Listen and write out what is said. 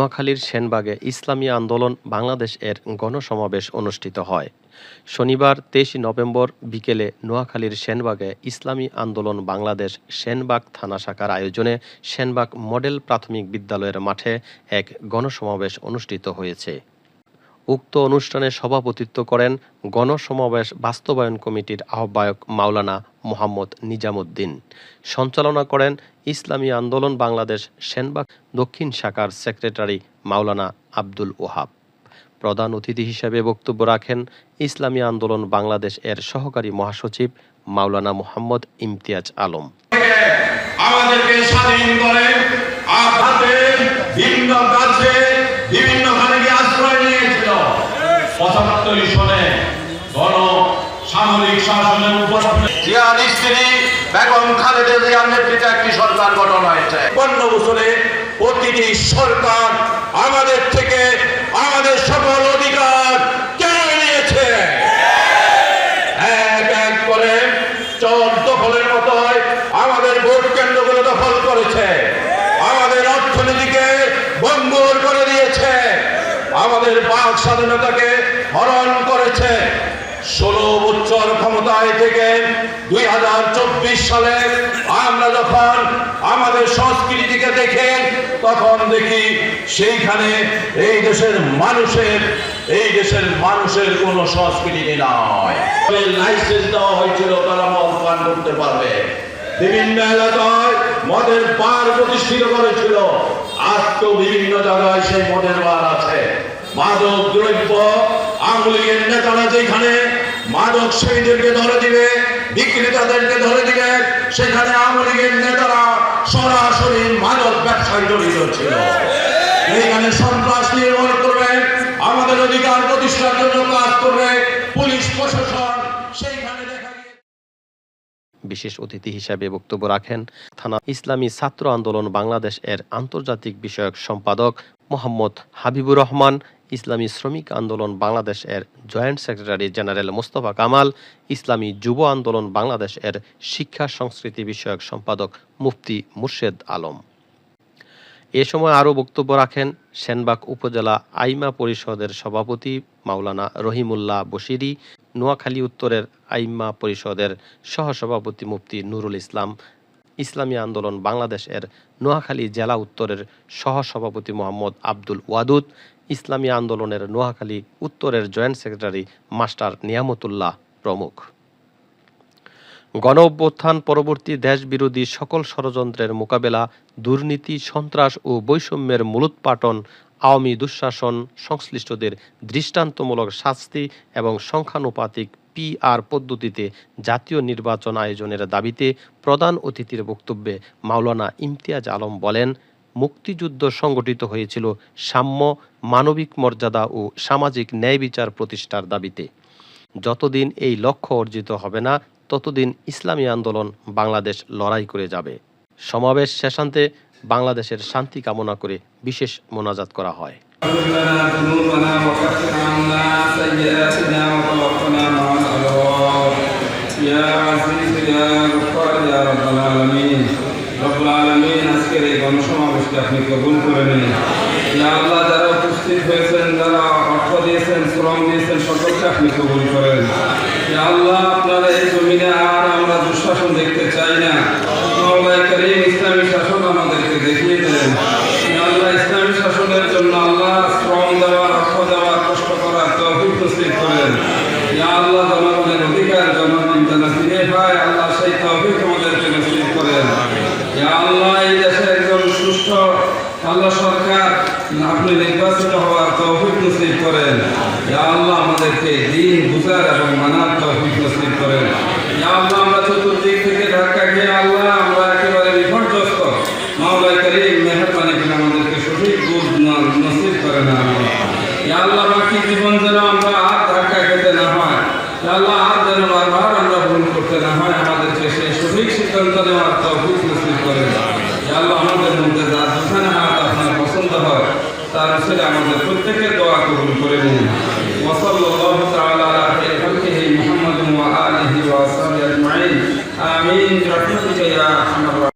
নোয়াখালীর সেনবাগে ইসলামী আন্দোলন বাংলাদেশ এর গণসমাবেশ অনুষ্ঠিত হয়। শনিবার ২৩ নভেম্বর বিকেলে নোয়াখালীর সেনবাগে ইসলামী আন্দোলন বাংলাদেশ সেনবাগ থানা শাখার আয়োজনে সেনবাগ মডেল প্রাথমিক বিদ্যালয়ের মাঠে এক গণসমাবেশ অনুষ্ঠিত হয়েছে। উক্ত অনুষ্ঠানে সভাপতিত্ব করেন গণসমাবেশ বাস্তবায়ন কমিটির আহ্বায়ক মাওলানা মোহাম্মদ নিজামুদ্দিন। সঞ্চালনা করেন ইসলামী আন্দোলন বাংলাদেশ সেনবাগ দক্ষিণ শাখার সেক্রেটারি মাওলানা আব্দুল ওহাব। প্রধান অতিথি হিসেবে বক্তব্য রাখেন ইসলামী আন্দোলন বাংলাদেশ এর সহকারী মহাসচিব মাওলানা মোহাম্মদ ইমতিয়াজ আলম। আমাদেরকে স্বাধীন করে ভিন্ন কাজে বিভিন্ন আশ্রয় নিয়েছিল। ৭৫ সনে সামরিক শাসনের উপর জিয়ার স্ত্রী বেগম খালেদা জিয়ার নেতৃত্বে একটি সরকার গঠন হয়েছে। ৫৫ বছরে প্রতিটি সরকার আমাদের থেকে আমাদের সকল অধিকার কেড়ে নিয়েছে। এক এক করে চোর দখলের মতো আমাদের ভোট কেন্দ্রগুলো দখল করেছে, আমাদের অর্থনীতিকে ভঙ্গুর করে দিয়েছে, আমাদের বাক স্বাধীনতাকে হরণ করেছে। ১৬ বছর ক্ষমতায় থেকে ২০২৪ সালে আমরা যখন আমাদের সংস্কৃতিকে দেখে তখন দেখি সেইখানে এই দেশের মানুষের কোন সংস্কৃতি নয়। লাইসেন্স দেওয়া হয়েছিল তারা মদ পান করতে পারবে। বিভিন্ন এলাকায় মদের বার প্রতিষ্ঠিত করেছিল। আজকেও বিভিন্ন জায়গায় সেই মদের বার আছে। মাদক দ্রব্য আওয়ামী লীগের নেতারা যেখানে মাদক সেইদেরকে ধরে দিবে, বিক্রেতাদেরকে ধরে দিবে, সেখানে আওয়ামী লীগের নেতারা সরাসরি মাদক ব্যবসায় জড়িত ছিল। এইখানে সন্ত্রাস নির্মূল করবে, আমাদের অধিকার প্রতিষ্ঠার জন্য কাজ করবে পুলিশ প্রশাসন। সেইখানে বিশেষ অতিথি হিসেবে বক্তব্য রাখেন থানা ইসলামী ছাত্র আন্দোলন বাংলাদেশ এর আন্তর্জাতিক বিষয়ক সম্পাদক মোহাম্মদ হাবিবুর রহমান, ইসলামী শ্রমিক আন্দোলন বাংলাদেশ এর joint secretary general Mostafa Kamal, ইসলামী যুব আন্দোলন বাংলাদেশ এর শিক্ষা সংস্কৃতি বিষয়ক সম্পাদক মুফতি মুর্শেদ আলম। এ সময় আরও বক্তব্য রাখেন সেনবাগ উপজেলা আইমা পরিষদের সভাপতি মাওলানা রহিমুল্লাহ বশিরি, নোয়াখালী উত্তরের আইমা পরিষদের সহসভাপতি মুফতি নুরুল ইসলাম, ইসলামী আন্দোলন বাংলাদেশ এর নোয়াখালী জেলা উত্তরের সহসভাপতি মোহাম্মদ আব্দুল ওয়াদুদ, ইসলামী আন্দোলনের নোয়াখালী উত্তরের জয়েন্ট সেক্রেটারি মাস্টার নিয়ামতুল্লাহ প্রমুখ। গণ অভ্যুত্থান পরবর্তী দেশ বিরোধী সকল ষড়যন্ত্রের মোকাবেলা, দুর্নীতি, সন্ত্রাস ও বৈষম্যের মূলোৎপাটন, আওয়ামী দুঃশাসন, সংশ্লিষ্টদের দৃষ্টান্তমূলক শাস্তি এবং সংখ্যানুপাতিক PR পদ্ধতিতে জাতীয় নির্বাচন আয়োজনের দাবিতে প্রধান অতিথির বক্তব্যে মাওলানা ইমতিয়াজ আলম বলেন, মুক্তিযুদ্ধ সংগঠিত হয়েছিল সাম্য, মানবিক মর্যাদা ও সামাজিক ন্যায় বিচার প্রতিষ্ঠার দাবিতে। যতদিন এই লক্ষ্য অর্জিত হবে না ততদিন ইসলামী আন্দোলন বাংলাদেশ লড়াই করে যাবে। সমাবেশ শেষান্তে বাংলাদেশের শান্তি কামনা করে বিশেষ মোনাজাত করা হয়। আজকের এই গণসমাবেশকে আপনি কবুল করে নিন। আল্লাহ যারা উপস্থিত হয়েছেন, যারা অর্থ দিয়েছেন, শ্রম দিয়েছেন, সকলকে আপনি কবুল করেন। আল্লাহ আপনারা এই জমিনে আর আমরা দুঃশাসন দেখতে চাই না। মাওলানা কারীম ইসলামী শাসন আমাদেরকে দেখিয়ে দেন। আল্লাহ ইসলামী শাসনের জন্য আল্লাহ শ্রম দেওয়ার, অর্থ দেওয়ার, কষ্ট করার তৌফিক নসিব করেন। আল্লাহ জনগণের অধিকার জনগণ যেন ফিরে পায়, আল্লাহ সেই তৌফিক আমাদেরকে নসিব করেন। আল্লাহ এই দেশে একজন সুষ্ঠ আল্লাহ সরকার আপনি নির্বাচিত হওয়ার তৌফিক নসিব করেন। আল্লাহ আমাদেরকে দিন বুঝার এবং মানার তৌফিক নসিব করেন। আল্লাহ আমরা চতুর্দিক থেকে ধাক্কা খেয়ে আল্লাহ আমরা একেবারে বিপর্যস্ত। মাওলানা কারীম মেহেরবানি করে আমাদেরকে সঠিক বুঝ নসিব করেন। আল্লাহ বাকি জীবন যেন আমরা আর ধাক্কা খেতে না হয়, আল্লাহ আর যেন বারবার আমরা ভুল করতে না হয়, আমাদেরকে সেই সঠিক সিদ্ধান্ত নেওয়ার তৌফিক নসিব করেন। আল্লাহ আমাদের মধ্যে যার যেখানে হাত আপনার পছন্দ হয় তার ছেলে আমাদের প্রত্যেকের দোয়া কবুল করে নিন। ওয়াসাল্লাল্লাহু তাআলা আলা খালিহি মুহাম্মাদিন ওয়া আলিহি ওয়া সাহবিহি আজমাইন। আমিন। রাহমাতুকা ইয়া আরহামার